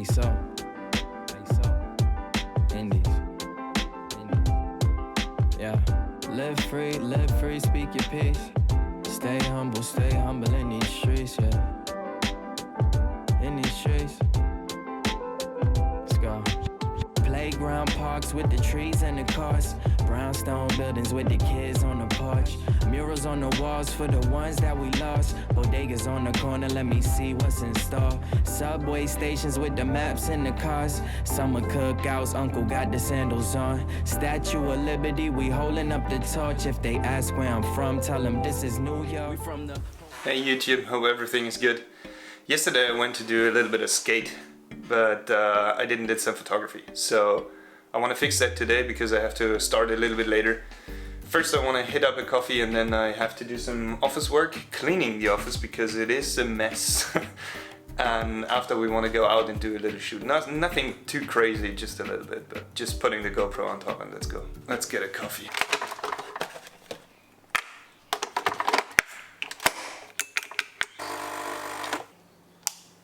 so. Indies. Yeah. Live free, speak your piece. Stay humble in these streets, yeah. In these streets. Let's go. Playground parks with the trees and the cars. Brownstone buildings with the kids on the porch. Murals on the walls for the ones that we lost. Bodegas on the corner, let me see what's in store. Subway stations with the maps in the cars. Summer cookouts, uncle got the sandals on. Statue of Liberty, we holding up the torch. If they ask where I'm from, tell them this is New York. We from the... Hey YouTube, hope everything is good. Yesterday I went to do a little bit of skate, but I didn't do some photography. So I want to fix that today because I have to start a little bit later. First I want to hit up a coffee and then I have to do some office work, cleaning the office because it is a mess. And after we want to go out and do a little shoot. Nothing too crazy, just a little bit, but just putting the GoPro on top and let's go. Let's get a coffee.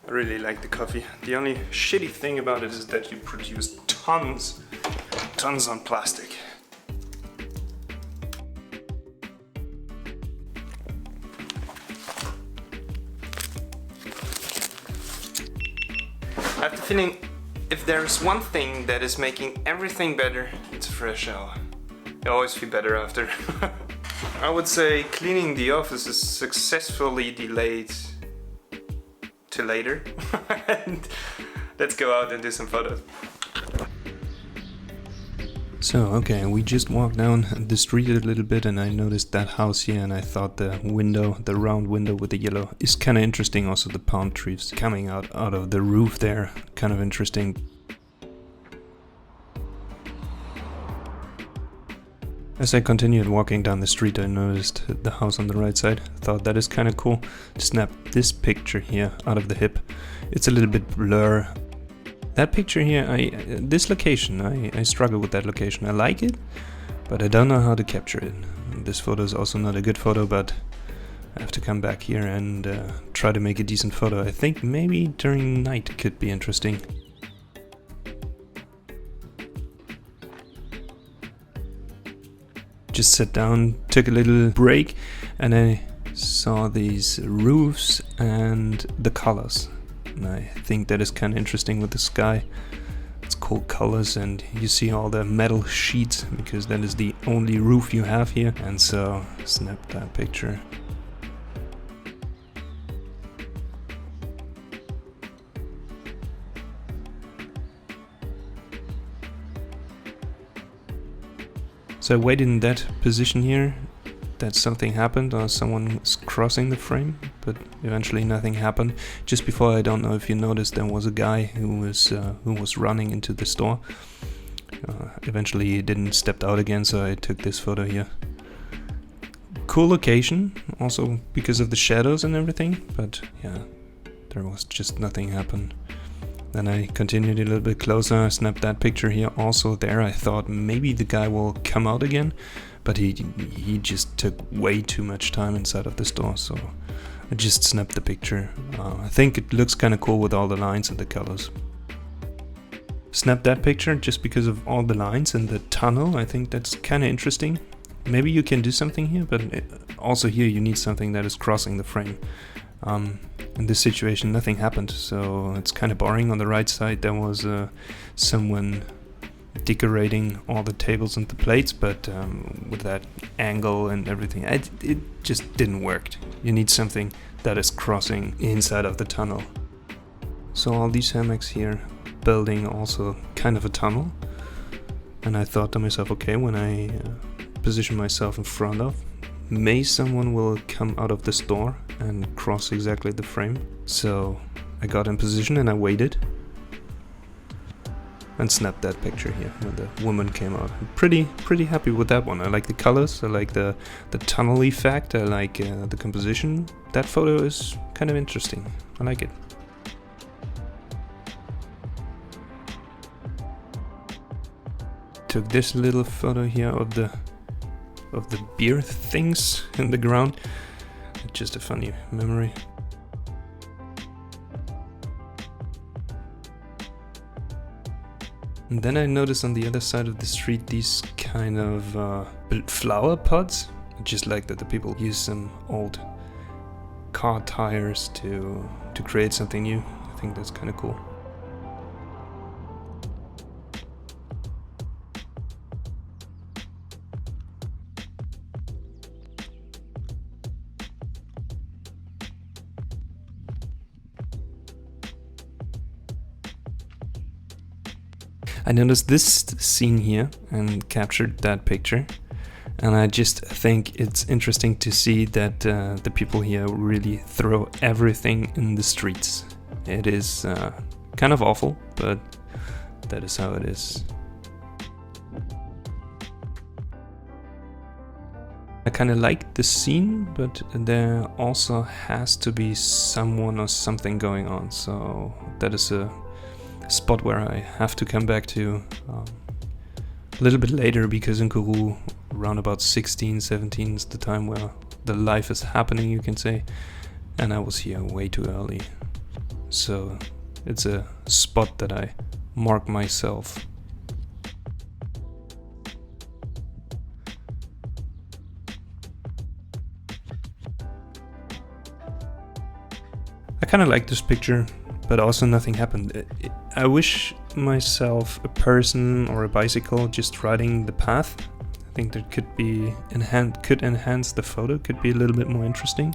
I really like the coffee. The only shitty thing about it is that you produce tons on plastic. I have the feeling if there's one thing that is making everything better, it's a fresh shower. You always feel better after. I would say cleaning the office is successfully delayed to later. And let's go out and do some photos. So, okay, we just walked down the street a little bit and I noticed that house here and I thought the window, the round window with the yellow, is kind of interesting. Also the palm trees coming out of the roof there, kind of interesting. As I continued walking down the street, I noticed the house on the right side. I thought that is kind of cool. Snap this picture here out of the hip. It's a little bit blur. That picture here, this location, I struggle with that location. I like it, but I don't know how to capture it. This photo is also not a good photo, but I have to come back here and try to make a decent photo. I think maybe during night could be interesting. Just sat down, took a little break, and I saw these roofs and the colors. And I think that is kind of interesting with the sky. It's cool colors and you see all the metal sheets because that is the only roof you have here. And so snap that picture. So I waited in that position here that something happened or someone was crossing the frame, but eventually nothing happened. Just before, I don't know if you noticed, there was a guy who was running into the store. Eventually he didn't step out again, so I took this photo here. Cool location, also because of the shadows and everything, but yeah, there was just nothing happen. Then I continued a little bit closer, snapped that picture here. Also there I thought maybe the guy will come out again, but he just took way too much time inside of the store, so I just snapped the picture. I think it looks kind of cool with all the lines and the colors. Snapped that picture just because of all the lines and the tunnel. I think that's kind of interesting. Maybe you can do something here, but also here you need something that is crossing the frame. In this situation nothing happened, so it's kind of boring. On the right side there was someone decorating all the tables and the plates, but with that angle and everything, it just didn't work. You need something that is crossing inside of the tunnel. So all these hammocks here building also kind of a tunnel, and I thought to myself, okay, when I position myself in front of, maybe someone will come out of the store and cross exactly the frame. So I got in position and I waited and snapped that picture here when the woman came out. I'm pretty happy with that one. I like the colors, I like the tunnel effect, I like the composition. That photo is kind of interesting. I like it. Took this little photo here of the beer things in the ground. It's just a funny memory. And then I noticed on the other side of the street these kind of flower pots. I just like that the people use some old car tires to create something new. I think that's kind of cool. I noticed this scene here and captured that picture, and I just think it's interesting to see that the people here really throw everything in the streets. It is kind of awful, but that is how it is. I kind of like the scene, but there also has to be someone or something going on, so that is a spot where I have to come back to a little bit later, because in Kourou around about 16, 17 is the time where the life is happening, you can say, and I was here way too early. So it's a spot that I mark myself. I kind of like this picture, but also nothing happened. I wish myself a person or a bicycle just riding the path. I think that could be could enhance the photo, could be a little bit more interesting.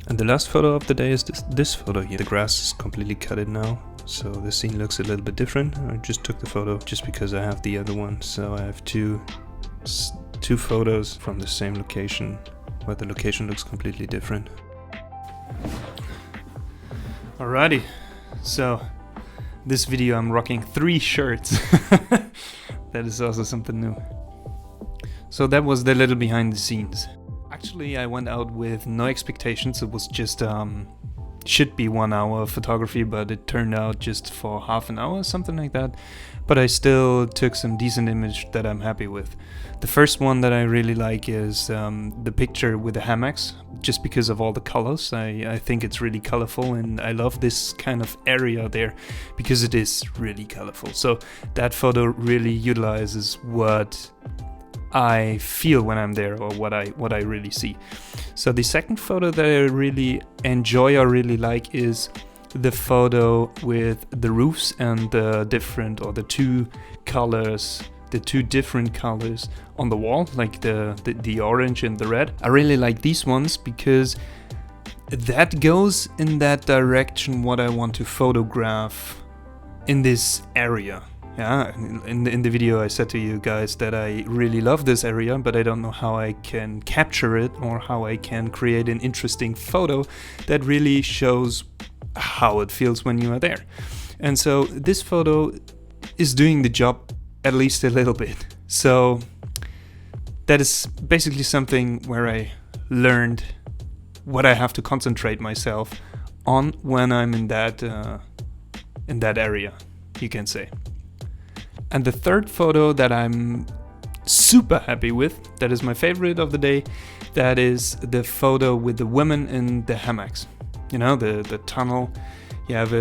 And the last photo of the day is this photo here. The grass is completely cutted now, so the scene looks a little bit different. I just took the photo just because I have the other one, so I have two photos from the same location, where the location looks completely different. Alrighty, so this video I'm rocking 3 shirts. That is also something new. So that was the little behind the scenes. Actually, I went out with no expectations. It was just should be 1 hour of photography, but it turned out just for half an hour, something like that. But I still took some decent image that I'm happy with. The first one that I really like is the picture with the hammocks, just because of all the colors. I think it's really colorful, and I love this kind of area there because it is really colorful. So that photo really utilizes what I feel when I'm there, or what I really see. So the second photo that I really enjoy or really like is the photo with the roofs and the two different colors on the wall, like the orange and the red. I really like these ones because that goes in that direction what I want to photograph in this area. Yeah, in the video I said to you guys that I really love this area, but I don't know how I can capture it or how I can create an interesting photo that really shows how it feels when you are there. And so this photo is doing the job at least a little bit. So that is basically something where I learned what I have to concentrate myself on when I'm in that area, you can say. And the third photo that I'm super happy with, that is my favorite of the day, that is the photo with the women in the hammocks. You know, the tunnel. You have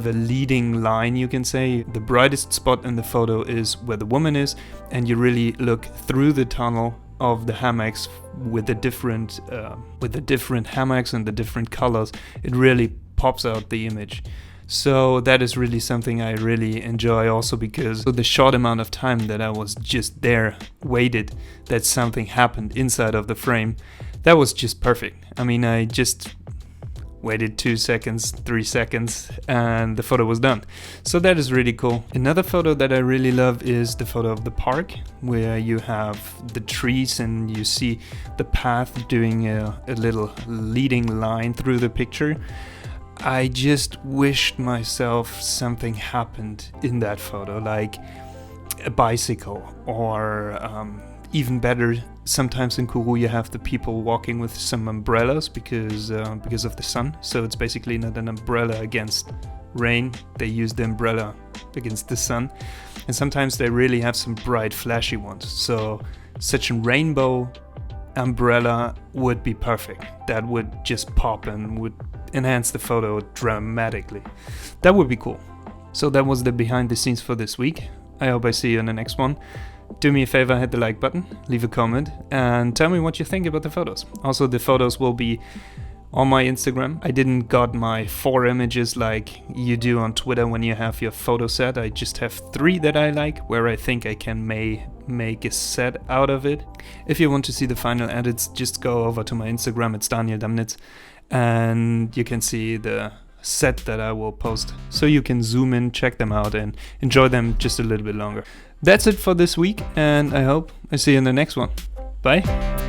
a leading line, you can say. The brightest spot in the photo is where the woman is, and you really look through the tunnel of the hammocks with the different hammocks and the different colors. It really pops out the image. So that is really something I really enjoy, also because of the short amount of time that I was just there, waited, that something happened inside of the frame. That was just perfect. I mean, I just waited 2 seconds, 3 seconds, and the photo was done. So that is really cool. Another photo that I really love is the photo of the park, where you have the trees and you see the path doing a little leading line through the picture. I just wished myself something happened in that photo, like a bicycle, or even better, sometimes in Kourou you have the people walking with some umbrellas because of the sun. So it's basically not an umbrella against rain, they use the umbrella against the sun. And sometimes they really have some bright flashy ones. So such a rainbow umbrella would be perfect. That would just pop and would enhance the photo dramatically. That would be cool. So that was the behind the scenes for this week. I hope I see you in the next one. Do me a favor, hit the like button, leave a comment, and tell me what you think about the photos. Also, the photos will be on my Instagram. I didn't got my 4 images like you do on Twitter when you have your photo set. I just have 3 that I like, where I think I can make a set out of it. If you want to see the final edits, just go over to my Instagram, it's Damnitz, and you can see the set that I will post. So you can zoom in, check them out, and enjoy them just a little bit longer. That's it for this week, and I hope I see you in the next one. Bye!